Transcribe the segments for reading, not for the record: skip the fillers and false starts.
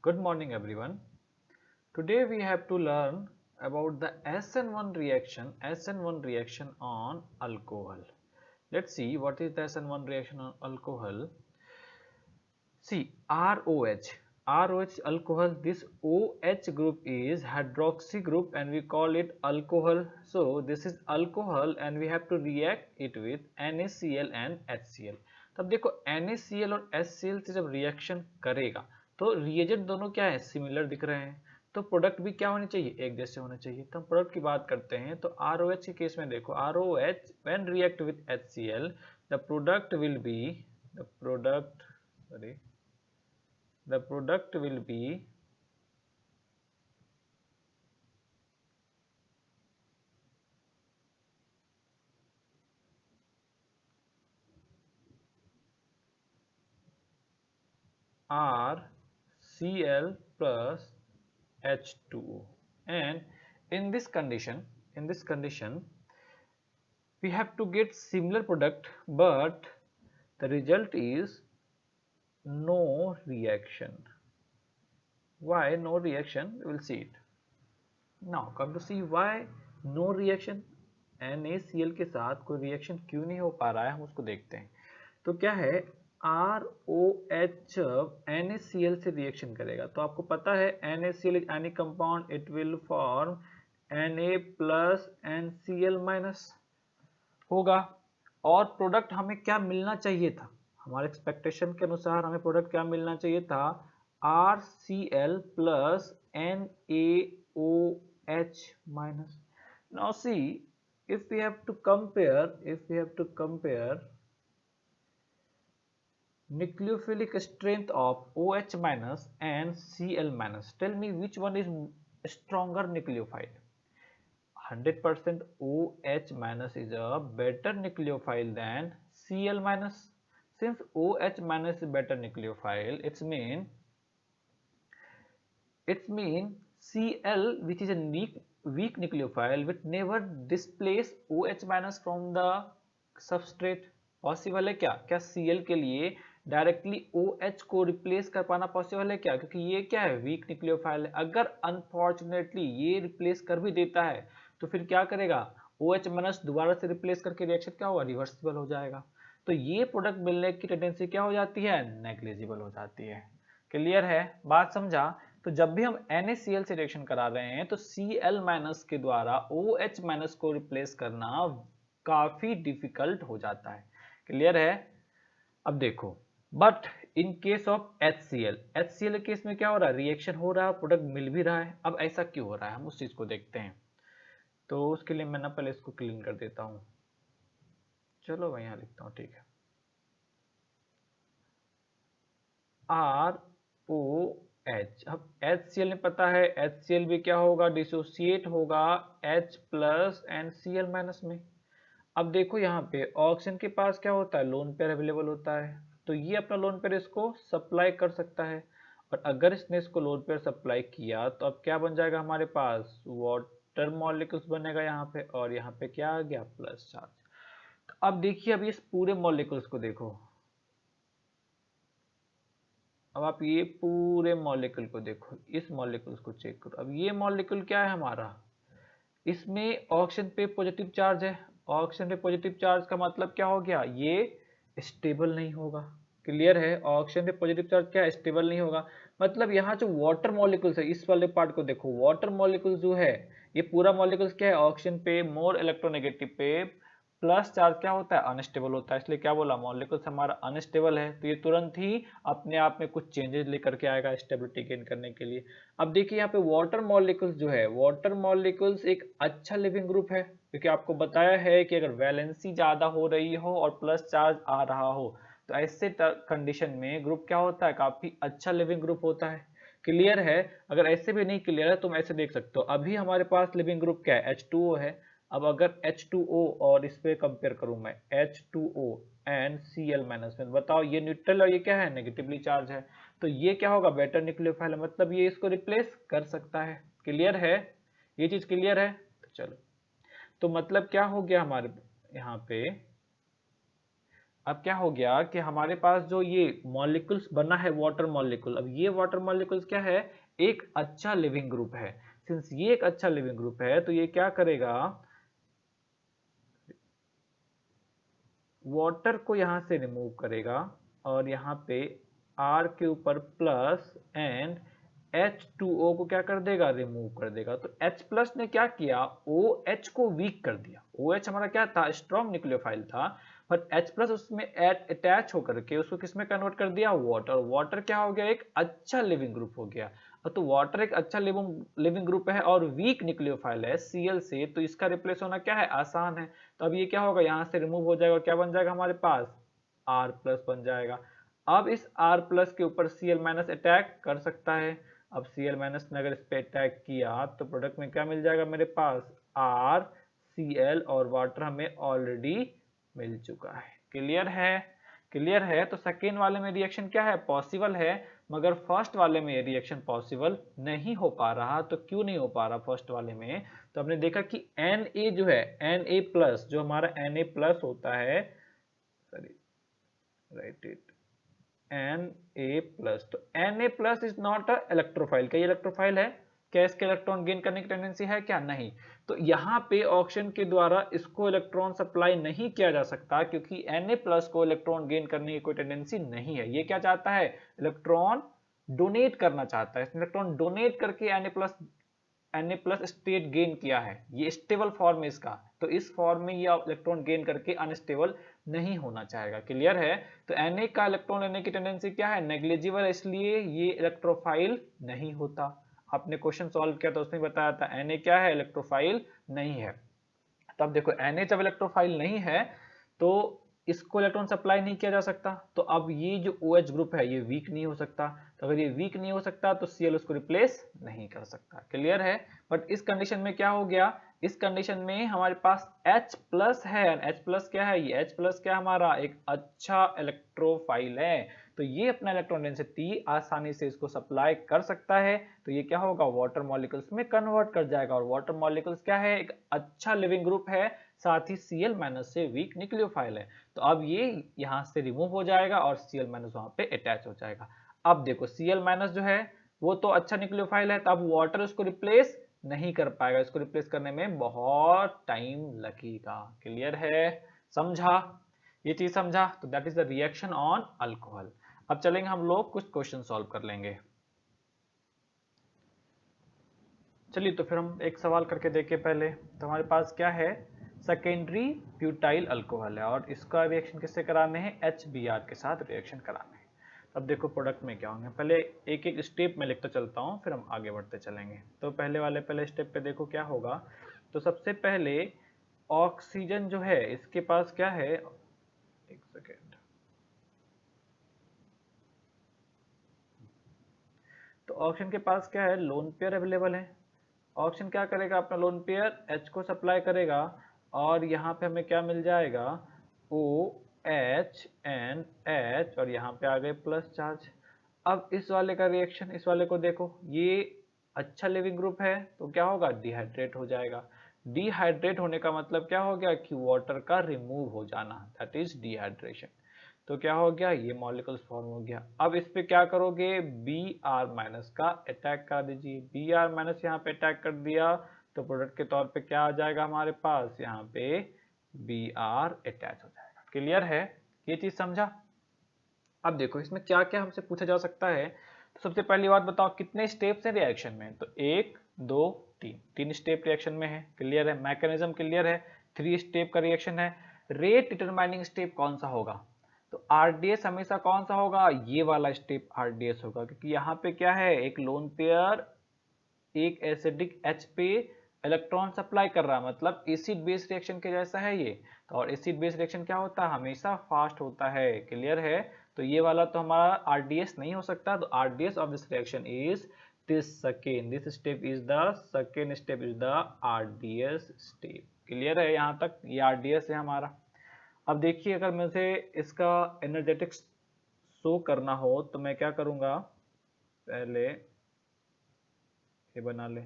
Good morning everyone. Today we have to learn about the SN1 reaction on alcohol. Let's see what is the SN1 reaction on alcohol. See ROH alcohol, this OH group is hydroxy group and we call it alcohol. So this is alcohol and we have to react it with NaCl and HCl. तब देखो NaCl और HCl से जब reaction करेगा तो reagent दोनों क्या है, सिमिलर दिख रहे हैं, तो प्रोडक्ट भी क्या होने चाहिए, एक जैसे होने चाहिए। तो हम प्रोडक्ट की बात करते हैं तो ROH के केस में देखो ROH when react with HCl the product will be the product will be RCl plus H2O, and in this condition we have to get similar product, but the result is no reaction. Why no reaction? We will see it. Now come to see why no reaction. NaCl के साथ कोई reaction क्यों नहीं हो पा रहा है, हम उसको देखते हैं। तो क्या है, ROH NaCl से रिएक्शन करेगा तो आपको पता है NaCl is any compound, it will form Na plus NCl minus होगा। और प्रोडक्ट हमें क्या मिलना चाहिए था, हमारे एक्सपेक्टेशन के अनुसार हमें प्रोडक्ट क्या मिलना चाहिए था, RCl plus NaOH minus. Now see, if we have to compare nucleophilic strength of OH minus and Cl minus, tell me which one is stronger nucleophile. 100% OH minus is a better nucleophile than Cl minus. Since OH minus is better nucleophile, it's mean Cl, which is a weak nucleophile, will never displace OH minus from the substrate. Possible है क्या, Cl के लिए directly OH को replace कर पाना possible है क्या, क्योंकि ये क्या है, वीक न्यूक्लियोफाइल है। अगर अनफॉर्चुनेटली ये रिप्लेस कर भी देता है तो फिर क्या करेगा, OH माइनस दोबारा से रिप्लेस करके रिएक्शन क्या होगा, रिवर्सिबल हो जाएगा। तो ये प्रोडक्ट मिलने की टेंडेंसी क्या हो जाती है, नेग्लिजिबल हो जाती है। क्लियर है, बात समझा। तो जब भी हम NaCl से रिएक्शन करा रहे हैं तो Cl माइनस के द्वारा OH माइनस को रिप्लेस करना काफी डिफिकल्ट हो जाता है। क्लियर है। अब देखो, but in case of HCl case में क्या हो रहा है, रिएक्शन हो रहा है, प्रोडक्ट मिल भी रहा है। अब ऐसा क्यों हो रहा है, हम उस चीज को देखते हैं। तो उसके लिए मैं ना पहले इसको क्लीन कर देता हूं। चलो मैं यहां लिखता हूं, ठीक है। ROH, अब HCl में पता है HCl भी क्या होगा, डिसोसिएट होगा H plus and Cl minus में। अब देखो यहाँ पे ऑक्सीजन के पास क्या होता है, लोन पेयर अवेलेबल होता है, तो ये अपना लोन पेयर इसको सप्लाई कर सकता है। और अगर इसने इसको लोन पेयर सप्लाई किया तो अब क्या बन जाएगा, हमारे पास वाटर मॉलिक्यूल्स बनेगा यहाँ पे, और यहाँ पे क्या आ गया, प्लस चार्ज। तो अब देखिए, अब इस पूरे मॉलिक्यूल्स को देखो, अब आप ये पूरे मॉलिक्यूल को देखो, इस मॉलिक्यूल्स को चेक करो। अब ये मॉलिक्यूल क्या है हमारा, इसमें ऑक्सीजन पे पॉजिटिव चार्ज है। ऑक्सीजन पे पॉजिटिव चार्ज का मतलब क्या हो गया, ये स्टेबल नहीं होगा। क्लियर है, ऑक्सीजन पे पॉजिटिव चार्ज क्या है, स्टेबल नहीं होगा। मतलब यहाँ जो वाटर मॉलिक्यूल्स है, इस वाले पार्ट को देखो, वाटर मॉलिक्यूल्स जो है, ये पूरा मॉलिक्यूल्स क्या है, ऑक्सीजन पे मोर इलेक्ट्रोनेगेटिव पे प्लस चार्ज क्या होता है, अनस्टेबल होता है। इसलिए क्या बोला, मॉलिक्यूल्स हमारा अनस्टेबल है, तो ये तुरंत ही अपने आप में कुछ चेंजेस लेकर के आएगा स्टेबिलिटी गेन करने के लिए। अब देखिए यहाँ पे वाटर मॉलिक्यूल्स जो है, वाटर मॉलिक्यूल्स एक अच्छा लिविंग ग्रुप है, क्योंकि आपको बताया है कि अगर वैलेंसी ज्यादा हो रही हो और प्लस चार्ज आ रहा हो तो ऐसे कंडीशन में ग्रुप क्या होता है, काफी अच्छा लिविंग ग्रुप होता है। क्लियर है। अगर ऐसे भी नहीं क्लियर है, तुम ऐसे देख सकते हो, अभी हमारे पास लिविंग ग्रुप क्या है, H2O है। अब अगर H2O और इस पे कंपेयर करूं मैं, H2O एंड Cl माइनस में, बताओ ये न्यूट्रल और ये क्या है, नेगेटिवली चार्ज है, तो ये क्या होगा, बेटर न्यूक्लियोफाइल है, मतलब ये इसको रिप्लेस कर सकता है। क्लियर है, ये चीज क्लियर है। तो चलो, तो मतलब क्या हो गया हमारे यहाँ पे, अब क्या हो गया कि हमारे पास जो ये मॉलिक्यूल्स बना है वाटर मॉलिक्यूल, अब ये वाटर मॉलिक्यूल्स क्या है, एक अच्छा लिविंग ग्रुप है। सिंस ये एक अच्छा लिविंग ग्रुप है तो ये क्या करेगा, वाटर को यहां से रिमूव करेगा और यहाँ पे R के ऊपर प्लस एंड H2O को क्या कर देगा, रिमूव कर देगा। तो H प्लस ने क्या किया, OH को वीक कर दिया। OH हमारा क्या था, स्ट्रॉन्ग न्यूक्लियोफाइल था, बट H प्लस उसमें अटैच होकर के उसको किसमें कन्वर्ट कर दिया, वाटर। वाटर क्या हो गया, एक अच्छा लिविंग ग्रुप हो गया। तो वाटर एक अच्छा लिविंग ग्रुप है और वीक न्यूक्लियोफाइल है Cl से, तो इसका रिप्लेस होना क्या है, आसान है। तो अब ये क्या होगा, यहाँ से रिमूव हो जाएगा, क्या बन जाएगा हमारे पास, R प्लस बन जाएगा। अब इस R प्लस के ऊपर Cl माइनस अटैक कर सकता है। अब Cl माइनस ने अगर इस पे अटैक किया तो प्रोडक्ट में क्या मिल जाएगा मेरे पास, R Cl, और वाटर हमें ऑलरेडी मिल चुका है। क्लियर है, क्लियर है। तो सेकेंड वाले में रिएक्शन क्या है, पॉसिबल है, मगर फर्स्ट वाले में रिएक्शन पॉसिबल नहीं हो पा रहा। तो क्यों नहीं हो पा रहा फर्स्ट वाले में, तो हमने देखा कि Na जो है, Na प्लस, जो हमारा Na प्लस होता है, sorry right it, Na plus, तो Na plus is not a electrophile. क्या ये इलेक्ट्रोफाइल है, क्या इसके इलेक्ट्रॉन गेन करने की टेंडेंसी है क्या, नहीं। तो यहाँ पे ऑक्सीजन के द्वारा इसको इलेक्ट्रॉन सप्लाई नहीं किया जा सकता, क्योंकि Na प्लस को इलेक्ट्रॉन गेन करने की कोई टेंडेंसी नहीं है। ये क्या चाहता है, इलेक्ट्रॉन डोनेट करना चाहता है। इलेक्ट्रॉन डोनेट करके Na प्लस स्टेट गेन किया है, ये स्टेबल फॉर्म है इसका। तो इस फॉर्म में ये इलेक्ट्रॉन गेन करके अनस्टेबल नहीं होना चाहेगा। क्लियर है। तो Na का इलेक्ट्रॉन लेने की टेंडेंसी क्या है, नेग्लिजिबल है, इसलिए ये इलेक्ट्रोफाइल नहीं होता। आपने क्वेश्चन सॉल्व किया तो उसमें बताया था Na क्या है, इलेक्ट्रोफाइल नहीं है। तब देखो Na जब इलेक्ट्रोफाइल नहीं है तो इसको इलेक्ट्रॉन सप्लाई नहीं किया जा सकता। तो अब ये जो OH ग्रुप है ये वीक नहीं हो सकता। तो अगर ये वीक नहीं हो सकता तो Cl उसको रिप्लेस नहीं कर सकता। क्लियर है। बट इस कंडीशन में क्या हो गया, इस कंडीशन में हमारे पास H प्लस है। H प्लस क्या है, ये H प्लस क्या हमारा एक अच्छा इलेक्ट्रोफाइल है। तो ये अपना इलेक्ट्रॉन डेंसिटी आसानी से इसको सप्लाई कर सकता है। तो ये क्या होगा, वाटर मॉलिक्यूल्स में कन्वर्ट कर जाएगा। और वाटर मॉलिक्यूल्स क्या है, एक अच्छा लिविंग ग्रुप है, साथ ही Cl माइनस से वीक न्यूक्लियोफाइल है। तो अब ये यहां से रिमूव हो जाएगा और Cl माइनस वहां पे अटैच हो जाएगा। अब देखो Cl माइनस जो है वो तो अच्छा न्यूक्लियोफाइल है, तो अब वाटर उसको रिप्लेस नहीं कर पाएगा। इसको रिप्लेस करने में बहुत टाइम लगेगा। क्लियर है, समझा, ये चीज समझा। तो that is the reaction on alcohol. अब चलेंगे हम लोग कुछ क्वेश्चन सॉल्व कर लेंगे। चलिए तो फिर हम एक सवाल करके देखें पहले। तो हमारे पास क्या है, सेकेंडरी ब्यूटाइल अल्कोहल है और इसका रिएक्शन किससे कराने हैं, HBr के साथ रिएक्शन कराने हैं। अब देखो प्रोडक्ट में क्या होंगे, पहले एक एक स्टेप में लिखता चलता हूँ फिर हम आगे बढ़ते चलेंगे। तो पहले स्टेप पे देखो क्या होगा। तो सबसे पहले ऑक्सीजन जो है इसके पास क्या है, एक सेकेंड, तो ऑक्सीजन के पास क्या है, लोन पेयर अवेलेबल है। ऑक्सीजन क्या करेगा, अपना लोन पेयर H को सप्लाई करेगा और यहाँ पे हमें क्या मिल जाएगा, OH एंड H, और यहाँ पे आ गए प्लस चार्ज। अब इस वाले का रिएक्शन, इस वाले को देखो, ये अच्छा लिविंग ग्रुप है तो क्या होगा, डिहाइड्रेट हो जाएगा। डिहाइड्रेट होने का मतलब क्या हो गया कि वाटर का रिमूव हो जाना, दैट इज डिहाइड्रेशन। तो क्या हो गया, ये मॉलिक्यूल्स फॉर्म हो गया। अब इस पे क्या करोगे, Br माइनस का अटैक कर दीजिए। Br माइनस यहाँ पे अटैक कर दिया तो प्रोडक्ट के तौर पे क्या आ जाएगा हमारे पास, यहाँ पे Br अटैच हो जाएगा। क्लियर है, ये चीज समझा। अब देखो इसमें क्या क्या हमसे पूछा जा सकता है। तो सबसे पहली बात बताओ कितने स्टेप्स हैं रिएक्शन में, तो 1 2 3, 3 स्टेप रिएक्शन में है। क्लियर है, मैकेनिज्म क्लियर है, 3 स्टेप का रिएक्शन है। रेट डिटरमाइनिंग स्टेप कौन सा होगा, तो RDS हमेशा कौन सा होगा, ये वाला स्टेप RDS होगा, क्योंकि यहाँ पे क्या है, एक लोन पेयर एक एसिडिक H पे इलेक्ट्रॉन सप्लाई कर रहा है, मतलब एसिड बेस रिएक्शन के जैसा है ये। तो और एसिड बेस रिएक्शन क्या होता है, हमेशा फास्ट होता है। क्लियर है। तो ये वाला तो हमारा RDS नहीं हो सकता। तो RDS of this reaction is this step is the second step is the RDS step. Clear है, यहाँ तक ये RDS है हमारा। अब देखिए अगर मुझे इसका एनर्जेटिक्स शो करना हो तो मैं क्या करूंगा, पहले ये बना ले।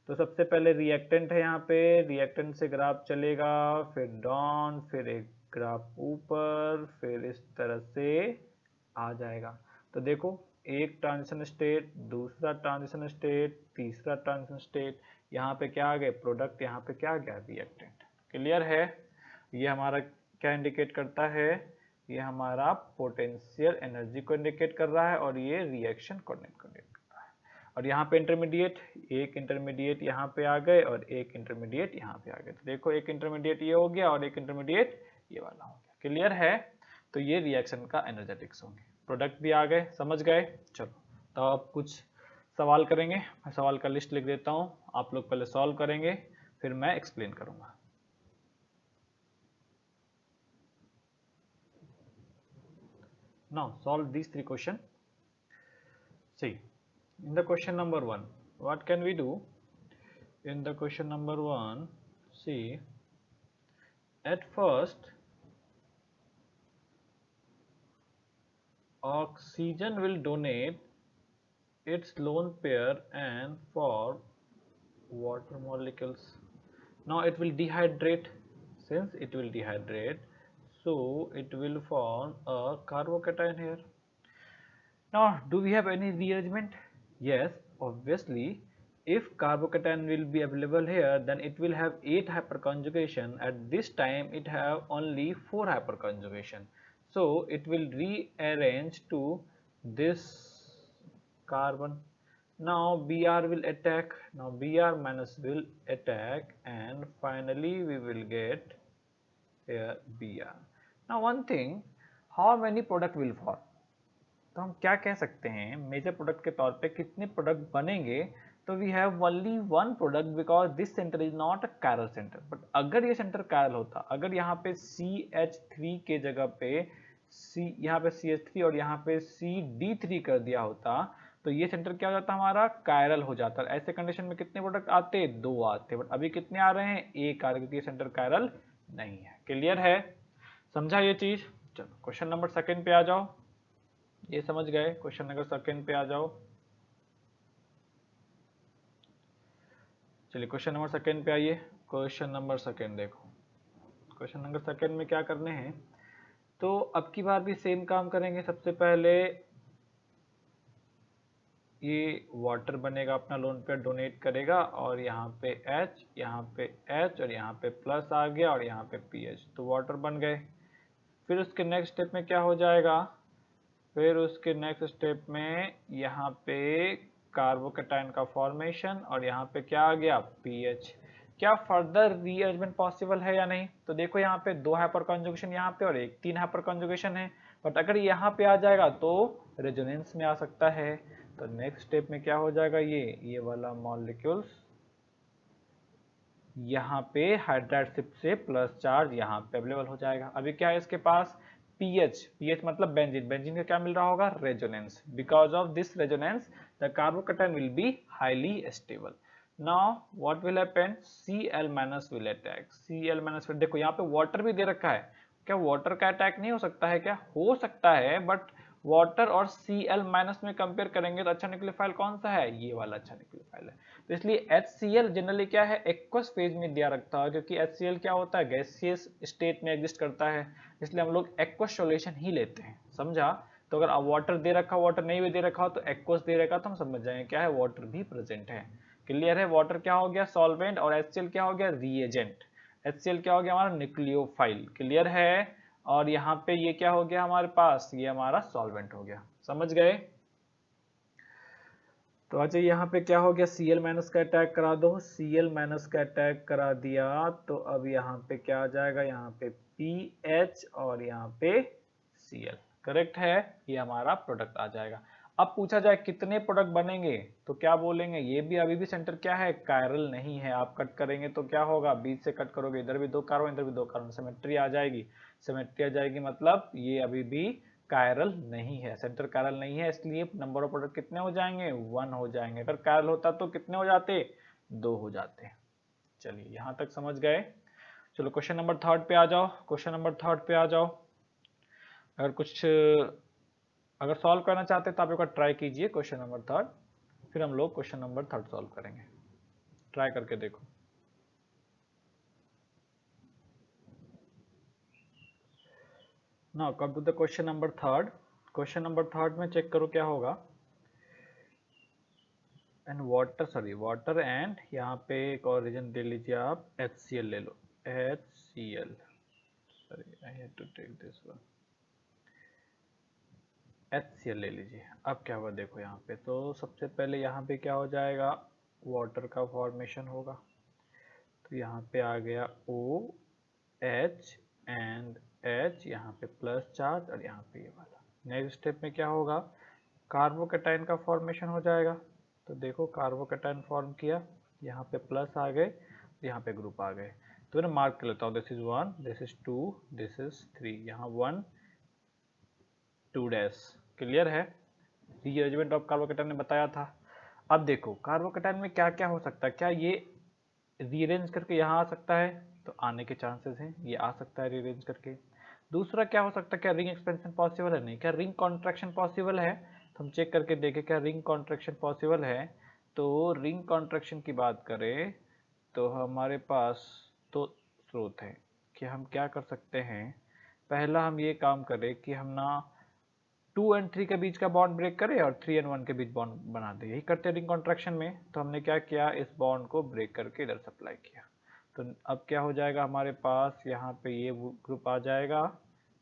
तो सबसे पहले रिएक्टेंट है, यहाँ पे रिएक्टेंट से ग्राफ चलेगा, फिर डाउन, फिर एक ग्राफ ऊपर, फिर इस तरह से आ जाएगा। तो देखो, एक ट्रांजिशन स्टेट, दूसरा ट्रांजिशन स्टेट, तीसरा ट्रांजिशन स्टेट, यहाँ पे क्या आ गए प्रोडक्ट, यहाँ पे क्या आ गया रिएक्टेंट। क्लियर है? ये हमारा क्या इंडिकेट करता है, ये हमारा पोटेंशियल एनर्जी को इंडिकेट कर रहा है और ये रिएक्शन को इंडिकेट कर रहा है। और यहाँ पे इंटरमीडिएट, एक इंटरमीडिएट यहाँ पे आ गए और एक इंटरमीडिएट यहाँ पे आ गए। तो देखो, एक इंटरमीडिएट ये हो गया और एक इंटरमीडिएट ये वाला हो गया। क्लियर है? तो ये रिएक्शन का एनर्जेटिक्स होंगे। प्रोडक्ट भी आ गए, समझ गए। चलो, तो अब कुछ सवाल करेंगे। मैं सवाल का लिस्ट लिख देता हूँ, आप लोग पहले सॉल्व करेंगे, फिर मैं एक्सप्लेन करूंगा। Now solve these three questions. See, in the question number 1, what can we do? In the question number 1, see, at first oxygen will donate its lone pair and form water molecules. Now it will dehydrate. Since it will dehydrate, so it will form a carbocation here. Now, do we have any rearrangement? Yes, obviously. If carbocation will be available here, then it will have 8 hyperconjugation. At this time, it have only 4 hyperconjugation. So it will rearrange to this carbon. Now Br will attack. Now Br minus will attack, and finally we will get here Br. Now one thing, how many product will form? तो हम क्या कह सकते हैं, major product के तौर पे कितने प्रोडक्ट बनेंगे? तो we have only one product because this center is not a chiral center. But अगर ये सेंटर कायरल होता, अगर यहाँ पे CH3 के जगह पे यहाँ पे CH3 और यहाँ पे CD3 कर दिया होता, तो ये सेंटर क्या हो जाता, हमारा कायरल हो जाता। ऐसे कंडीशन में कितने प्रोडक्ट आते, 2 आते। बट अभी कितने आ रहे हैं, 1 आ रहे, क्योंकि ये सेंटर कायरल नहीं है। क्लियर है? समझा ये चीज? चलो क्वेश्चन नंबर 2 पे आ जाओ। ये समझ गए? क्वेश्चन नंबर 2 पे आ जाओ। चलिए क्वेश्चन नंबर 2 पे आइए। क्वेश्चन नंबर 2 देखो, क्वेश्चन नंबर 2 में क्या करने हैं, तो अब की बार भी सेम काम करेंगे। सबसे पहले ये वाटर बनेगा, अपना लोन पेयर डोनेट करेगा, और यहाँ पे H, यहाँ पे H और यहाँ पे प्लस आ गया और यहाँ पे PH, तो वाटर बन गए। फिर उसके नेक्स्ट स्टेप में क्या हो जाएगा, फिर उसके नेक्स्ट स्टेप में यहाँ पे कार्बोकेटाइन का फॉर्मेशन और यहाँ पे क्या आ गया, पीएच। क्या फर्दर रीअरेंजमेंट पॉसिबल है या नहीं? तो देखो यहाँ पे 2 हाइपर कॉन्जुगेशन यहाँ पे और 3 हाइपर कॉन्जुगेशन है। बट अगर यहाँ पे आ जाएगा तो रेजोनेंस में आ सकता है। तो नेक्स्ट स्टेप में क्या हो जाएगा, ये वाला मॉलिक्यूल्स यहाँ पे हाइड्राइड से प्लस चार्ज यहाँ पे अवेलेबल हो जाएगा। अभी क्या है इसके पास, पीएच मतलब बेंजीन। बेंजीन का क्या मिल रहा होगा, resonance. Because of this resonance the carbocation will be highly stable. Now what will happen, Cl- will attack. Cl- देखो यहाँ पे वाटर भी दे रखा है, क्या वाटर का अटैक नहीं हो सकता है? क्या हो सकता है, बट वाटर और Cl- में कंपेयर करेंगे तो अच्छा न्यूक्लियोफाइल कौन सा है, ये वाला अच्छा न्यूक्लियोफाइल है। तो इसलिए HCl जनरली क्या है, एक्वस फेज में दिया रखता है, क्योंकि HCl क्या होता है, गैसियस स्टेट में एग्जिस्ट करता है, इसलिए हम लोग एक्वस सॉल्यूशन ही लेते हैं। समझा? तो अगर वाटर दे रखा, वाटर नहीं भी दे रखा हो तो एक्वस दे रखा, तो हम समझ जाएंगे क्या है, वाटर भी प्रेजेंट है। क्लियर है? वाटर क्या हो गया, सॉल्वेंट, और HCl क्या हो गया, रिएजेंट। HCl क्या हो गया, हमारा न्यूक्लियोफाइल। क्लियर है? और यहाँ पे ये क्या हो गया हमारे पास, ये हमारा सॉल्वेंट हो गया। समझ गए? तो अच्छा यहाँ पे क्या हो गया, Cl- का अटैक करा दो। Cl- का अटैक करा दिया तो अब यहाँ पे क्या आ जाएगा, यहाँ पे PH और यहाँ पे Cl। करेक्ट है? ये हमारा प्रोडक्ट आ जाएगा। अब पूछा जाए कितने प्रोडक्ट बनेंगे, तो क्या बोलेंगे, ये भी अभी भी सेंटर क्या है, कायरल नहीं है। आप कट करेंगे तो क्या होगा, बीच से कट करोगे, इधर भी 2 कार्बन, इधर भी 2 कार्बन, सिमेट्री आ जाएगी। सिमेट्री आ जाएगी मतलब ये अभी भी कायरल नहीं है, सेंटर कायरल नहीं है, इसलिए नंबर ऑफ प्रोडक्ट कितने हो जाएंगे, 1 हो जाएंगे। अगर कायरल होता तो कितने हो जाते, 2 हो जाते। चलिए यहां तक समझ गए। चलो क्वेश्चन नंबर 3 पे आ जाओ। क्वेश्चन नंबर 3 पे आ जाओ। अगर सॉल्व करना चाहते हैं तो आप एक बार ट्राई कीजिए क्वेश्चन नंबर 3, फिर हम लोग क्वेश्चन नंबर 3 सॉल्व करेंगे। ट्राई करके देखो। Now come to the question number third. Question number third में चेक करो क्या होगा। एंड वाटर एंड यहाँ पे एक और रीजन दे लीजिए आप, HCl ले लो, HCl, sorry I have to take this one, HCl ले लीजिए। अब क्या हुआ देखो यहाँ पे, तो सबसे पहले यहाँ पे क्या हो जाएगा, वाटर का फॉर्मेशन होगा। तो यहाँ पे आ गया OH एंड H, यहाँ पे प्लस चार्ज और यहाँ पे ये वाला। नेक्स्ट स्टेप में क्या होगा, कार्बोकेटाइन का फॉर्मेशन हो जाएगा। तो देखो कार्बोकेटाइन फॉर्म किया, यहाँ पे प्लस आ गए, यहाँ पे ग्रुप आ गए। तो मैं मार्क कर लेता हूँ, this is 1, this is 2, this is 3, यहाँ 1 2 डैश। क्लियर है, रीअरेंजमेंट ऑफ कार्बोकेटाइन ने बताया था। अब देखो कार्बोकेटाइन में क्या क्या हो सकता है, क्या ये रीअरेंज करके यहाँ आ सकता है, तो आने के चांसेस हैं, ये आ सकता है रीअरेंज करके। दूसरा क्या हो सकता है, क्या रिंग एक्सपेंशन पॉसिबल है, नहीं, क्या रिंग कॉन्ट्रैक्शन पॉसिबल है, तो हम चेक करके देखें क्या रिंग कॉन्ट्रैक्शन पॉसिबल है। तो रिंग कॉन्ट्रैक्शन की बात करें तो हमारे पास तो स्रोत है कि हम क्या कर सकते हैं। पहला हम ये काम करें कि हम ना 2 और 3 के बीच का बॉन्ड ब्रेक करें और 3 और 1 के बीच बॉन्ड बना दे, यही करते हैं रिंग कॉन्ट्रैक्शन में। तो हमने क्या किया, इस बॉन्ड को ब्रेक करके इधर सप्लाई किया। तो अब क्या हो जाएगा हमारे पास, यहाँ पे ये ग्रुप आ जाएगा,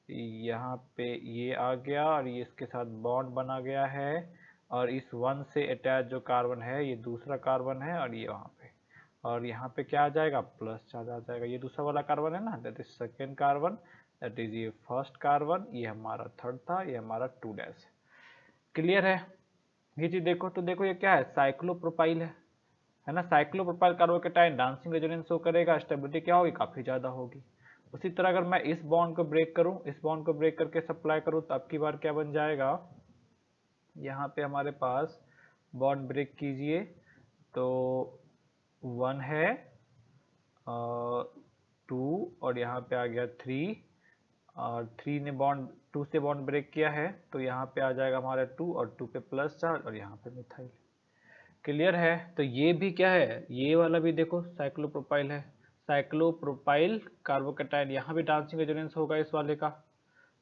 यहाँ पे ये आ गया और ये इसके साथ बॉन्ड बना गया है, और इस 1 से अटैच जो कार्बन है ये दूसरा कार्बन है, और ये वहाँ पे, और यहाँ पे क्या आ जाएगा, प्लस चार्ज आ जाएगा। ये दूसरा वाला कार्बन है ना, that is second carbon, that is ये फर्स्ट कार्बन, ये हमारा थर्ड था, ये हमारा 2 डैश। क्लियर है ये चीज। देखो तो देखो ये क्या है, साइक्लोप्रोपाइल है ना, cyclopropyl carbocation dancing resonance show करेगा, स्टेबिलिटी क्या होगी, काफी ज्यादा होगी। उसी तरह अगर मैं इस बॉन्ड को ब्रेक करूं, इस बॉन्ड को ब्रेक करके सप्लाई करूं, तो अब की बार क्या बन जाएगा, यहाँ पे हमारे पास बॉन्ड ब्रेक कीजिए तो 1 है, 2, और यहाँ पे आ गया 3, और 3 ने बॉन्ड 2 से बॉन्ड ब्रेक किया है, तो यहाँ पे आ जाएगा हमारा 2, और 2 पे प्लस चार्ज, और यहाँ पे मिथाइल। क्लियर है, तो ये भी क्या है, ये वाला भी देखो साइक्लोप्रोपाइल है, साइक्लोप्रोपाइल कार्बोकेटाइन, यहाँ भी डांसिंग रेजोनेंस होगा इस वाले का।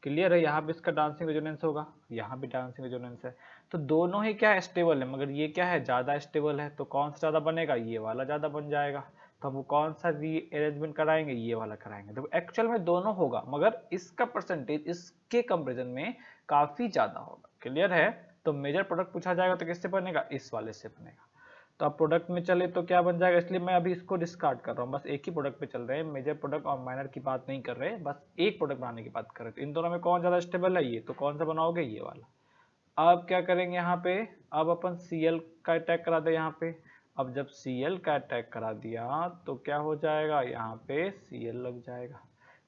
क्लियर है, यहाँ भी इसका डांसिंग रेजोनेंस होगा, यहाँ भी डांसिंग रेजोनेंस है। तो दोनों ही क्या है, स्टेबल है, मगर ये क्या है, ज्यादा स्टेबल है। तो कौन सा ज्यादा बनेगा, ये वाला ज्यादा बन जाएगा। तो हम कौन सा रीअरेंजमेंट कराएंगे, ये वाला कराएंगे। तो एक्चुअल में दोनों होगा, मगर इसका परसेंटेज इसके कंपेरिजन में काफी ज्यादा होगा। क्लियर है, तो मेजर प्रोडक्ट पूछा जाएगा तो किससे बनेगा, इस वाले से बनेगा। तो अब प्रोडक्ट में चले तो क्या बन जाएगा, इसलिए मैं अभी इसको डिस्कार्ड कर रहा हूँ, बस एक ही प्रोडक्ट पे चल रहे हैं, मेजर प्रोडक्ट और माइनर की बात नहीं कर रहे, बस एक प्रोडक्ट बनाने की बात कर रहे हैं। तो इन दोनों में कौन ज्यादा स्टेबल है, ये, तो कौन सा बनाओगे, ये वाला। अब क्या करेंगे यहाँ पे, अब अपन Cl का अटैक करा दे यहाँ पे। अब जब Cl का अटैक करा दिया तो क्या हो जाएगा, यहाँ पे Cl लग जाएगा।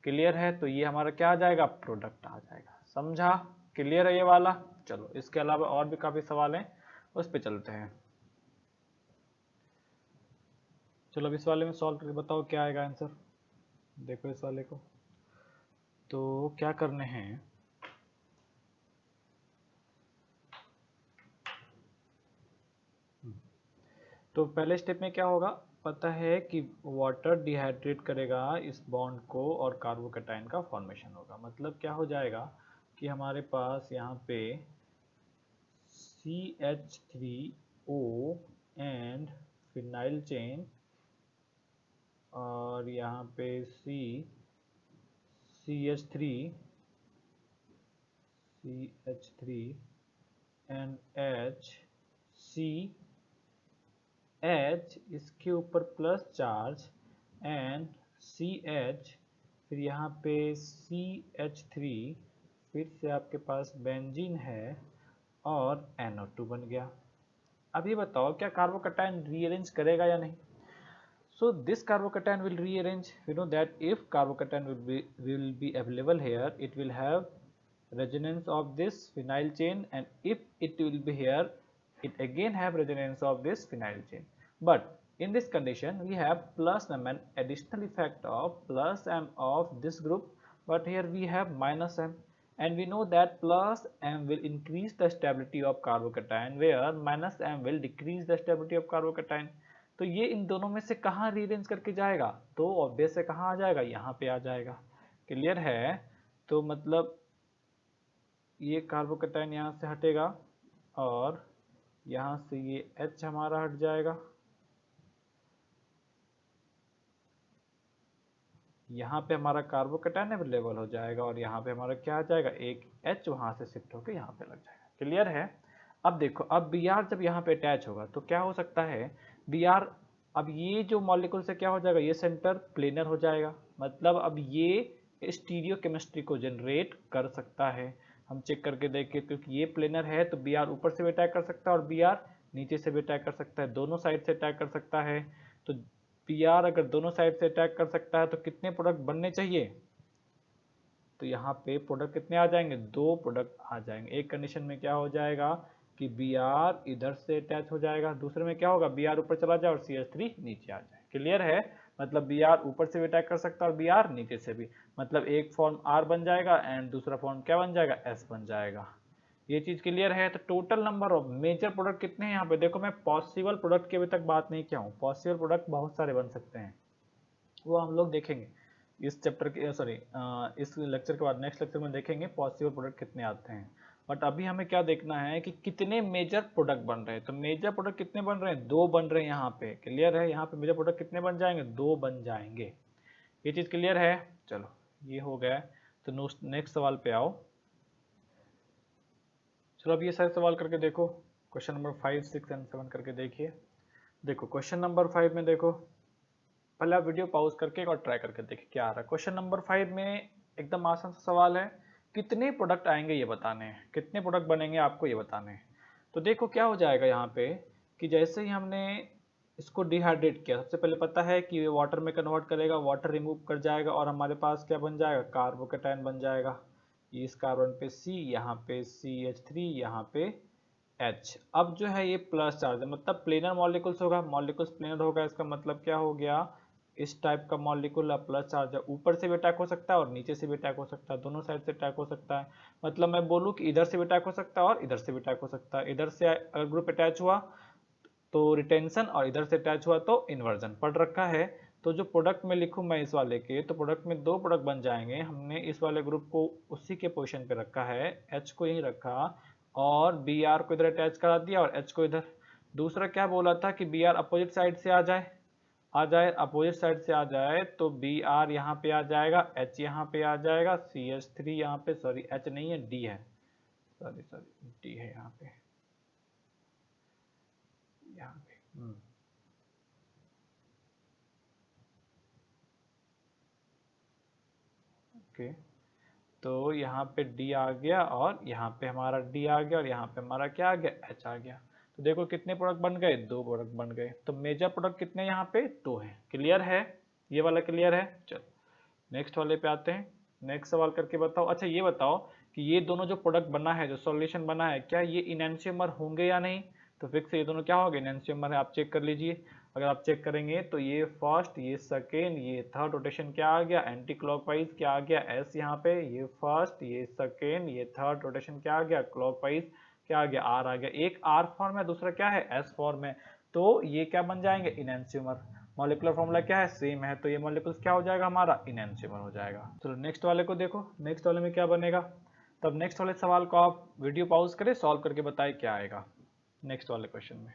क्लियर है, तो ये हमारा क्या आ जाएगा, प्रोडक्ट आ जाएगा। समझा, क्लियर है ये वाला। चलो इसके अलावा और भी काफी सवाल हैं, उस पर चलते हैं। चलो अब इस वाले में सॉल्व करके बताओ क्या आएगा आंसर। देखो इस वाले को, तो क्या करने हैं, तो पहले स्टेप में क्या होगा, पता है कि वाटर डिहाइड्रेट करेगा इस बॉन्ड को और कार्बोकेटाइन का फॉर्मेशन होगा। मतलब क्या हो जाएगा कि हमारे पास यहाँ पे CH3O एंड फिनाइल चेन, और यहाँ पे CH3 एंड H इसके ऊपर प्लस चार्ज एंड CH, फिर यहाँ पे CH3, फिर से आपके पास बेंजीन है और NO2 बन गया। अब ये बताओ क्या कार्बोकेटाइन रीअरेंज करेगा या नहीं। So this carbocation will rearrange. We know that if carbocation will be available here, it will have resonance of this phenyl chain, and if it will be here, it again have resonance of this phenyl chain. But in this condition, we have plus m, an additional effect of plus m of this group, but here we have minus m, and we know that plus m will increase the stability of carbocation, where minus m will decrease the stability of carbocation. तो ये इन दोनों में से कहाँ rearrange करके जाएगा, तो obvious से कहाँ आ जाएगा, यहाँ पे आ जाएगा। क्लियर है, तो मतलब ये कार्बोकेटाइन यहाँ से हटेगा और यहाँ से ये H हमारा हट जाएगा, यहाँ पे हमारा कार्बोकेटाइन अवेलेबल हो जाएगा और यहाँ पे हमारा क्या आ जाएगा, एक H वहाँ से शिफ्ट होकर यहाँ पे लग जाएगा। क्लियर है? अब देखो, अब Br जब यहाँ पे अटैच होगा तो क्या हो सकता है, Br अब ये जो मॉलिक्यूल से क्या हो जाएगा, ये सेंटर प्लेनर हो जाएगा, मतलब अब ये स्टीरियो केमिस्ट्री को जनरेट कर सकता है। हम चेक करके देखें, क्योंकि ये प्लेनर है तो Br ऊपर से भी अटैक कर सकता है और Br नीचे से भी अटैक कर सकता है, दोनों साइड से अटैक कर सकता है। तो Br अगर दोनों साइड से अटैक कर सकता है तो कितने प्रोडक्ट बनने चाहिए, तो यहाँ पे प्रोडक्ट कितने आ जाएंगे, 2 प्रोडक्ट आ जाएंगे। एक कंडीशन में क्या हो जाएगा कि Br इधर से अटैच हो जाएगा, दूसरे में क्या होगा, Br ऊपर चला जाए और CH3 नीचे आ जाए। क्लियर है? मतलब Br ऊपर से भी अटैक कर सकता है और Br नीचे से भी, मतलब एक फॉर्म R बन जाएगा एंड दूसरा फॉर्म क्या बन जाएगा, S बन जाएगा। ये चीज क्लियर है? तो total number of major product कितने हैं यहाँ पे, देखो मैं पॉसिबल प्रोडक्ट की अभी तक बात नहीं किया हूँ। पॉसिबल प्रोडक्ट बहुत सारे बन सकते हैं, वो हम लोग देखेंगे इस चैप्टर के, सॉरी इस लेक्चर के बाद नेक्स्ट लेक्चर में देखेंगे पॉसिबल प्रोडक्ट कितने आते हैं। बट अभी हमें क्या देखना है कि कितने मेजर प्रोडक्ट बन रहे हैं। तो मेजर प्रोडक्ट कितने बन रहे हैं, 2 बन रहे हैं यहाँ पे। क्लियर है? यहाँ पे मेजर प्रोडक्ट कितने बन जाएंगे, 2 बन जाएंगे। ये चीज क्लियर है? चलो ये हो गया। तो नेक्स्ट सवाल पे आओ। चलो अब ये सारे सवाल करके देखो, क्वेश्चन नंबर 5, 6 एंड 7 करके देखिए। देखो क्वेश्चन नंबर 5 में देखो, पहले आप वीडियो पॉज करके एक और ट्राई करके देखिए क्या आ रहा है। क्वेश्चन नंबर 5 में एकदम आसान सा सवाल है, कितने प्रोडक्ट आएंगे ये बताने हैं, कितने प्रोडक्ट बनेंगे आपको ये बताने हैं। तो देखो क्या हो जाएगा यहाँ पे कि जैसे ही हमने इसको डिहाइड्रेट किया, सबसे पहले पता है कि वाटर में कन्वर्ट करेगा, वाटर रिमूव कर जाएगा और हमारे पास क्या बन जाएगा, कार्बोकेटाइन बन जाएगा। इस कार्बन पे C, यहाँ पे CH3, यहाँ पे H। अब जो है ये प्लस चार्ज है, मतलब प्लेनर मॉलिक्यूल्स होगा, मॉलिक्यूल्स प्लेनर होगा, इसका मतलब क्या हो गया, इस टाइप का मॉलिक्यूल प्लस चार्ज है, ऊपर से भी अटैक हो सकता है और नीचे से भी अटैक हो सकता है, दोनों साइड से अटैक हो सकता है। मतलब मैं बोलूँ कि इधर से भी अटैक हो सकता है और इधर से भी अटैक हो सकता है। इधर से अगर ग्रुप अटैच हुआ तो रिटेंशन और इधर से अटैच हुआ तो इन्वर्जन। पढ़ रखा है। तो जो प्रोडक्ट में लिखूँ मैं इस वाले के, तो प्रोडक्ट में 2 प्रोडक्ट बन जाएंगे। हमने इस वाले ग्रुप को उसी के पोजीशन पे रखा है, H को यहीं रखा और Br को इधर अटैच करा दिया और H को इधर। दूसरा क्या बोला था कि Br अपोजिट साइड से आ जाए अपोजिट साइड से आ जाए, तो Br यहाँ पे आ जाएगा, H यहाँ पे आ जाएगा, CH3 यहाँ पे, सॉरी H नहीं है D है, सॉरी D है यहाँ पे। ओके, तो यहाँ पे D आ गया और यहाँ पे हमारा D आ गया और यहाँ पे हमारा क्या आ गया, H आ गया। तो देखो कितने प्रोडक्ट बन गए, 2 प्रोडक्ट बन गए। तो मेजर प्रोडक्ट कितने यहाँ पे, 2 हैं। क्लियर है? ये वाला क्लियर है? चलो नेक्स्ट वाले पे आते हैं। नेक्स्ट सवाल करके बताओ। अच्छा ये बताओ कि ये दोनों जो प्रोडक्ट बना है, जो सॉल्यूशन बना है, क्या ये इनैंशियोमर होंगे या नहीं। तो फिक्स ये दोनों क्या होंगे, इनैंशियोमर है। आप चेक कर लीजिए, अगर आप चेक करेंगे तो ये फर्स्ट, ये सेकेंड, ये थर्ड रोटेशन क्या आ गया, एंटी क्लॉकवाइज क्या आ गया, एस यहाँ पे। ये फर्स्ट, ये सेकेंड, ये थर्ड रोटेशन क्या आ गया, क्लॉकवाइज क्या आ गया, आर आ गया। एक आर फॉर्म है, दूसरा क्या है, एस फॉर्म है। तो ये क्या बन जाएंगे, इनैंशियोमर। मॉलिक्यूलर फॉर्मूला क्या है, सेम है, तो ये मॉलिक्यूल्स क्या हो जाएगा हमारा, इनैंशियोमर हो जाएगा। चलो नेक्स्ट वाले को देखो, नेक्स्ट वाले में क्या बनेगा। तब नेक्स्ट वाले सवाल को आप वीडियो पॉज करें, सॉल्व करके बताएं क्या आएगा नेक्स्ट वाले क्वेश्चन में।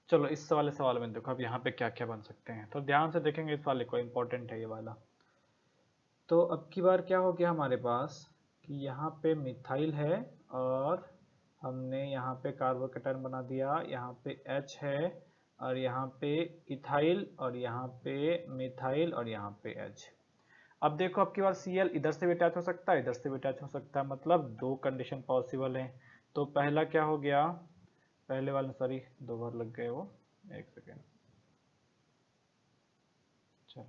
चलो इस वाले सवाल में देखो, अब यहाँ पे क्या क्या बन सकते हैं, तो ध्यान से देखेंगे इस वाले को, इंपॉर्टेंट है ये वाला। तो अब की बार क्या हो गया हमारे पास कि यहाँ पे मिथाइल है और हमने यहाँ पे कार्बोकेटाइन बना दिया, यहाँ पे H है और यहाँ पे इथाइल और यहाँ पे मिथाइल और यहाँ पे H। अब देखो अब की बार Cl इधर से भी अटैच हो सकता है, इधर से भी अटैच हो सकता है, मतलब 2 कंडीशन पॉसिबल है। तो पहला क्या हो गया, पहले वाले, सॉरी 2 बार लग गए वो, एक सेकेंड। चलो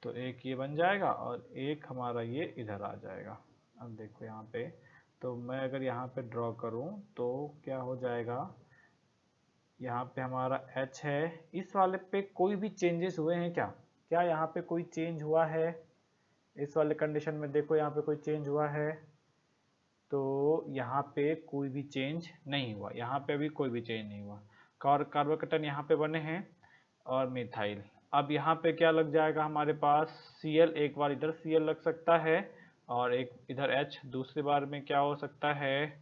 तो एक ये बन जाएगा और एक हमारा ये इधर आ जाएगा। अब देखो यहाँ पे, तो मैं अगर यहाँ पे ड्रॉ करूँ तो क्या हो जाएगा, यहाँ पे हमारा H है। इस वाले पे कोई भी चेंजेस हुए हैं क्या, क्या यहाँ पे कोई चेंज हुआ है, इस वाले कंडीशन में देखो यहाँ पे कोई चेंज हुआ है। यहाँ पे कोई भी चेंज नहीं हुआ, यहाँ पे भी कोई भी चेंज नहीं हुआ। कार्बोकेटायन यहाँ पे बने हैं और मिथाइल। अब यहाँ पे क्या लग जाएगा हमारे पास, Cl, एक बार इधर Cl लग सकता है और एक इधर H। दूसरी बार में क्या हो सकता है,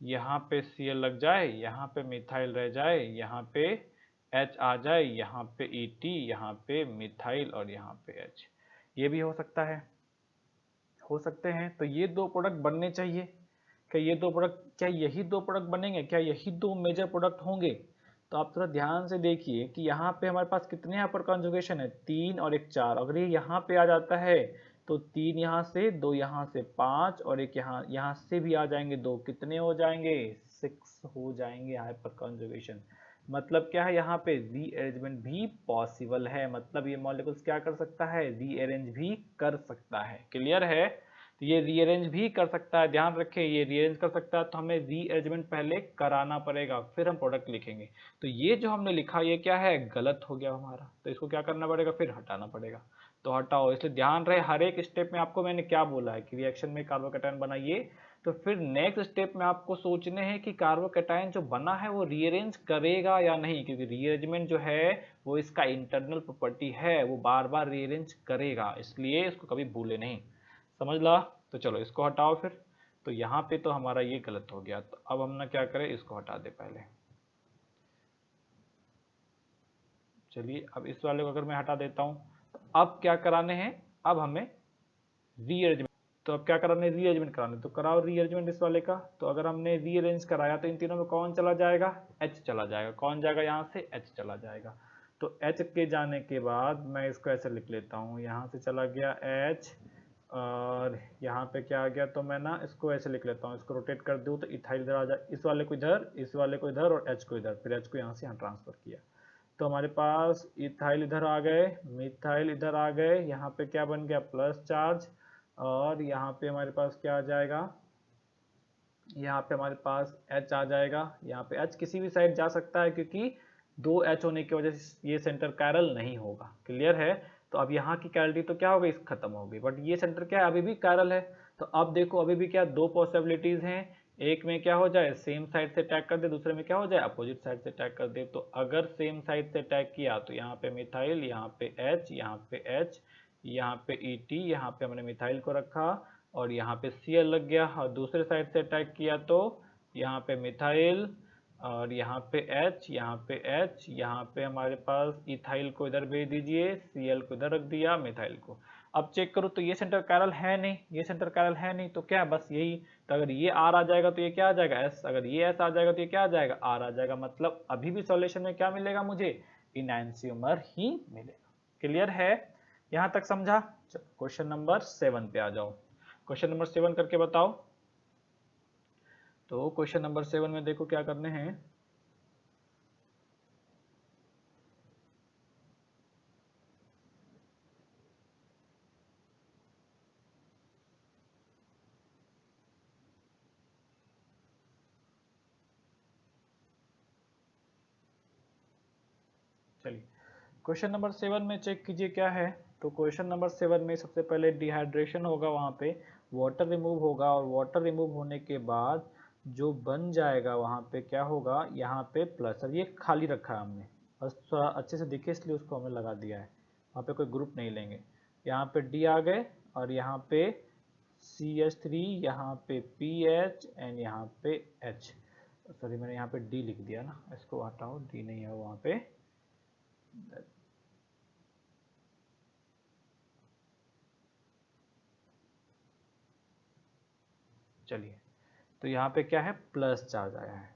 यहाँ पे Cl लग जाए, यहाँ पे मिथाइल रह जाए, यहाँ पे H आ जाए, यहाँ पे Et, यहाँ पे मिथाइल और यहाँ पे H। ये भी हो सकता है, हो सकते हैं। तो ये दो प्रोडक्ट बनने चाहिए। क्या ये दो प्रोडक्ट, क्या यही दो प्रोडक्ट बनेंगे, क्या यही दो मेजर प्रोडक्ट होंगे? तो आप थोड़ा ध्यान से देखिए कि यहाँ पे हमारे पास कितने यहाँ पर कॉन्जुगेशन है, 3 और एक 4। अगर ये यहाँ पे आ जाता है तो 3 यहाँ से, 2 यहाँ से, 5 और एक यहाँ से भी आ जाएंगे 2, कितने हो जाएंगे, 6 हो जाएंगे हाइपर कॉन्जुगेशन। मतलब क्या है, यहाँ पे रीअरेंजमेंट भी पॉसिबल है। मतलब ये मॉलिक्यूल्स क्या कर सकता है, रीअरेंज भी कर सकता है। क्लियर है? तो ये रीअरेंज भी कर सकता है, ध्यान रखें, ये रीअरेंज कर सकता है तो हमें रीअरेंजमेंट पहले कराना पड़ेगा, फिर हम प्रोडक्ट लिखेंगे। तो ये जो हमने लिखा ये क्या है, गलत हो गया हमारा, तो इसको क्या करना पड़ेगा, फिर हटाना पड़ेगा। तो हटाओ। इसलिए ध्यान रहे हर एक स्टेप में आपको मैंने क्या बोला है कि रिएक्शन में कार्बोकैटायन बनाइए, तो फिर नेक्स्ट स्टेप में आपको सोचने हैं कि कार्बोकैटायन जो बना है वो रीअरेंज करेगा या नहीं, क्योंकि रीअरेंजमेंट जो है वो इसका इंटरनल प्रॉपर्टी है, वो बार बार रीअरेंज करेगा, इसलिए इसको कभी भूले नहीं। समझ ला? तो चलो इसको हटाओ फिर। तो यहाँ पे तो हमारा ये गलत हो गया, तो अब हम ना क्या करें, इसको हटा दे पहले। चलिए अब इस वाले को अगर मैं हटा देता हूँ, तो अब क्या कराने हैं, अब हमें रीअरेंजमेंट। तो अब क्या कराने, रीअरेंजमेंट कराने, तो कराओ रीअरेंजमेंट इस वाले का। तो अगर हमने रीअरेंज कराया तो इन तीनों में कौन चला जाएगा, H चला जाएगा। कौन जाएगा यहाँ से, H चला जाएगा। तो H के जाने के बाद मैं इसको ऐसे लिख लेता हूँ, यहाँ से चला गया H और यहाँ पे क्या आ गया, तो मैं ना इसको ऐसे लिख लेता हूँ, इसको रोटेट कर दूँ तो इथाइल इधर आ जाए, इस वाले को इधर, इस वाले को इधर और H को इधर, फिर H को यहाँ से यहाँ ट्रांसफर किया। तो हमारे पास इथाइल इधर आ गए, मिथाइल इधर आ गए, यहाँ पे क्या बन गया, प्लस चार्ज। और यहाँ पे हमारे पास क्या आ जाएगा, यहाँ पे हमारे पास H आ जाएगा। यहाँ पे H किसी भी साइड जा सकता है क्योंकि 2 H होने की वजह से ये सेंटर कायरल नहीं होगा। क्लियर है? तो अब यहाँ की कैरलिटी तो क्या हो गई, खत्म हो गई, बट ये सेंटर क्या है, अभी भी कायरल है। तो अब देखो अभी भी क्या, दो पॉसिबिलिटीज हैं, एक में क्या हो जाए, सेम साइड से अटैक कर दे, दूसरे में क्या हो जाए, अपोजिट साइड से अटैक कर दे। तो अगर सेम साइड से अटैक किया तो यहाँ पे मिथाइल, यहाँ पे H, यहाँ पे H, यहाँ पे Et, यहाँ पे हमने मिथाइल को रखा और यहाँ पे Cl लग गया। और दूसरे साइड से अटैक किया तो यहाँ पे मिथाइल और यहाँ पे H, यहाँ पे H, यहाँ पे हमारे पास इथाइल को इधर भेज दीजिए, Cl को इधर रख दिया, मिथाइल को। अब चेक करो तो ये सेंटर कायरल है नहीं, ये सेंटर कायरल है नहीं, तो क्या बस यही। तो अगर ये R आ जाएगा तो ये क्या आ जाएगा, S। अगर ये S आ जाएगा तो ये क्या आ जाएगा, R आ जाएगा। मतलब अभी भी सॉल्यूशन में क्या मिलेगा मुझे, इनैंसियोमर ही मिलेगा। क्लियर है? यहाँ तक समझा? चलो क्वेश्चन नंबर 7 पे आ जाओ। क्वेश्चन नंबर 7 करके बताओ। तो क्वेश्चन नंबर 7 में देखो क्या करने हैं। चलिए क्वेश्चन नंबर 7 में चेक कीजिए क्या है। तो क्वेश्चन नंबर 7 में सबसे पहले डिहाइड्रेशन होगा, वहाँ पे वाटर रिमूव होगा और वाटर रिमूव होने के बाद जो बन जाएगा वहाँ पे क्या होगा, यहाँ पे प्लस। अब ये खाली रखा है हमने, बस थोड़ा अच्छे से दिखे इसलिए उसको हमने लगा दिया है, वहाँ पे कोई ग्रुप नहीं लेंगे। यहाँ पे D आ गए और यहाँ पे CH3, यहाँ पे PH एंड यहाँ पे H। सॉरी मैंने यहाँ पे D लिख दिया ना, इसको हटाओ, D नहीं है वहाँ पे। चलिए तो यहाँ पे क्या है, प्लस चार्ज आया है।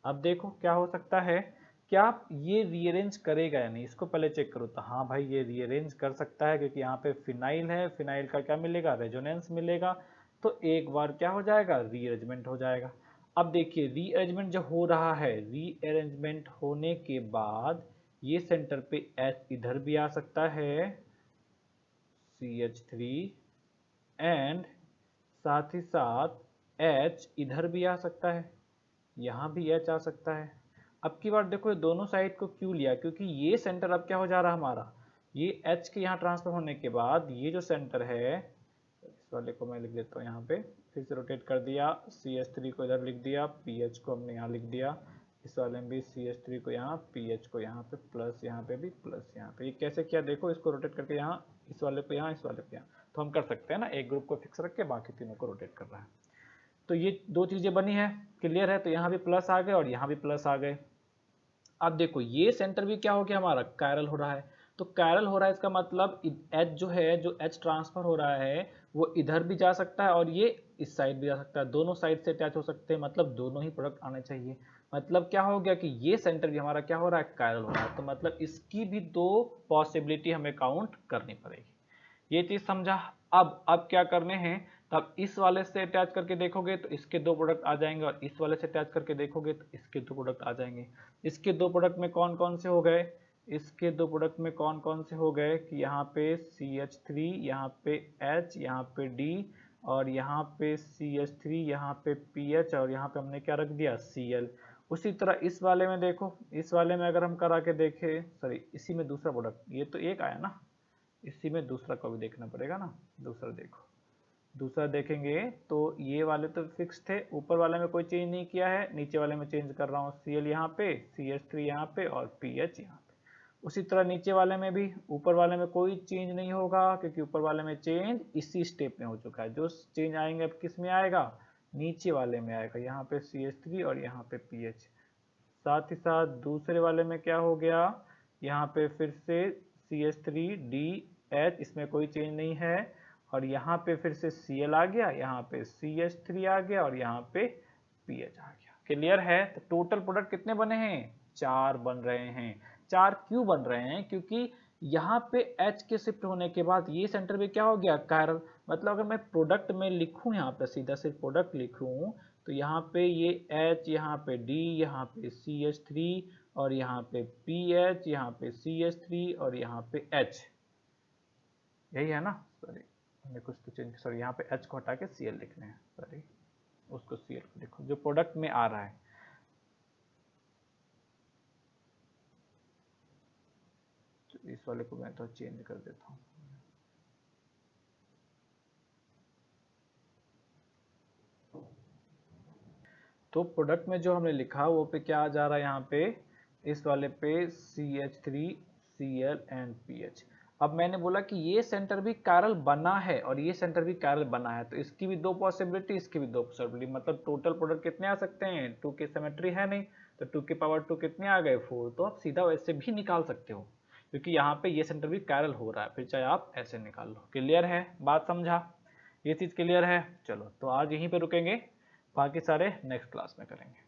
अब देखो क्या हो सकता है, क्या ये रीअरेंज करेगा या नहीं, इसको पहले चेक करो। तो हाँ भाई ये रीअरेंज कर सकता है क्योंकि यहाँ पे फिनाइल है, फिनाइल का क्या मिलेगा, रेजोनेंस मिलेगा। तो एक बार क्या हो जाएगा, रीअरेंजमेंट हो जाएगा। अब देखिए रीअरेंजमेंट जो हो रहा है, रीअरेंजमेंट होने के बाद ये सेंटर पे H इधर भी आ सकता है, CH3, एंड साथ ही साथ H इधर भी आ सकता है, यहाँ भी H आ सकता है। अब की बार देखो ये दोनों साइड को क्यों लिया, क्योंकि ये सेंटर अब क्या हो जा रहा है हमारा, ये H के यहाँ ट्रांसफर होने के बाद ये जो सेंटर है, इस वाले को मैं लिख देता हूँ यहाँ पे, फिर से रोटेट कर दिया, CH3 को इधर लिख दिया, PH को हमने यहाँ लिख दिया, इस वाले में भी CH3 को यहाँ, PH को यहाँ पे प्लस, यहाँ पे भी प्लस, यहाँ पे। ये कैसे किया देखो, इसको रोटेट करके यहाँ, इस वाले को यहाँ, इस वाले को यहाँ, तो हम कर सकते हैं ना, एक ग्रुप को फिक्स रख के बाकी तीनों को रोटेट कर रहा है। तो ये दो चीजें बनी है, क्लियर है। तो यहाँ भी प्लस आ गए और यहाँ भी प्लस आ गए। अब देखो ये सेंटर भी क्या हो गया हमारा, कायरल हो रहा है। तो कायरल हो रहा है इसका मतलब H जो है, जो H ट्रांसफर हो रहा है वो इधर भी जा सकता है और ये इस साइड भी जा सकता है, दोनों साइड से अटैच हो सकते हैं, मतलब दोनों ही प्रोडक्ट आने चाहिए। मतलब क्या हो गया कि ये सेंटर भी हमारा क्या हो रहा है, कायरल हो रहा है। तो मतलब इसकी भी दो पॉसिबिलिटी हमें काउंट करनी पड़ेगी। ये चीज समझा। अब क्या करने हैं, तब इस वाले से अटैच करके देखोगे तो इसके दो प्रोडक्ट आ जाएंगे और इस वाले से अटैच करके देखोगे तो इसके दो प्रोडक्ट आ जाएंगे। इसके दो प्रोडक्ट में कौन कौन से हो गए, इसके दो प्रोडक्ट में कौन कौन से हो गए कि यहाँ पे CH3, यहाँ पे H, यहाँ पे D और यहाँ पे CH3, यहाँ पे PH और यहाँ पे हमने क्या रख दिया, Cl। उसी तरह इस वाले में देखो, इस वाले में अगर हम करा के देखें, सॉरी इसी में दूसरा प्रोडक्ट, ये तो एक आया ना, इसी में दूसरा को भी देखना पड़ेगा ना। दूसरा देखो, दूसरा देखेंगे तो ये वाले तो फिक्स थे, ऊपर वाले में कोई चेंज नहीं किया है, नीचे वाले में चेंज कर रहा हूँ, Cl यहाँ पे, CH3 यहाँ पे और PH यहाँ पे। उसी तरह नीचे वाले में भी, ऊपर वाले में कोई चेंज नहीं होगा क्योंकि ऊपर वाले में चेंज इसी स्टेप में हो चुका है। जो चेंज आएंगे अब किस में आएगा, नीचे वाले में आएगा, यहाँ पे CH3 और यहाँ पे PH। साथ ही साथ दूसरे वाले में क्या हो गया, यहाँ पे फिर से CH3DH, इसमें कोई चेंज नहीं है और यहाँ पे फिर से Cl आ गया, यहाँ पे CH3 आ गया और यहाँ पे PH आ गया। क्लियर है। तो टोटल प्रोडक्ट कितने बने हैं, 4 बन रहे हैं। 4 क्यों बन रहे हैं, क्योंकि यहाँ पे H के शिफ्ट होने के बाद ये सेंटर भी क्या हो गया, कायरल। मतलब अगर मैं प्रोडक्ट में लिखूं, यहाँ पे सीधा सिर्फ प्रोडक्ट लिखूं तो यहाँ पे ये H, यहाँ पे D, यहाँ पे CH3 और यहाँ पे PH, यहाँ पे CH3 और यहाँ पे H, यही है ना। सॉरी हमने कुछ तो चेंज, सॉरी यहाँ पे H को हटा के Cl लिखने हैं, सॉरी उसको Cl को देखो जो प्रोडक्ट में आ रहा है। तो इस वाले को मैं तो चेंज कर देता हूँ। तो प्रोडक्ट में जो हमने लिखा वो पे क्या आ जा रहा है, यहाँ पे इस वाले पे CH3, Cl एंड PH। अब मैंने बोला कि ये सेंटर भी कायरल बना है और ये सेंटर भी कायरल बना है, तो इसकी भी दो पॉसिबिलिटी, इसकी भी दो पॉसिबिलिटी, मतलब टोटल प्रोडक्ट कितने आ सकते हैं, 2 की सिमेट्री है नहीं तो 2 की पावर 2 कितने आ गए, 4। तो आप सीधा वैसे भी निकाल सकते हो क्योंकि यहाँ पे ये सेंटर भी कायरल हो रहा है, फिर चाहे आप ऐसे निकाल लो। क्लियर है, बात समझा, ये चीज क्लियर है। चलो तो आज यहीं पे रुकेंगे, बाकी सारे नेक्स्ट क्लास में करेंगे।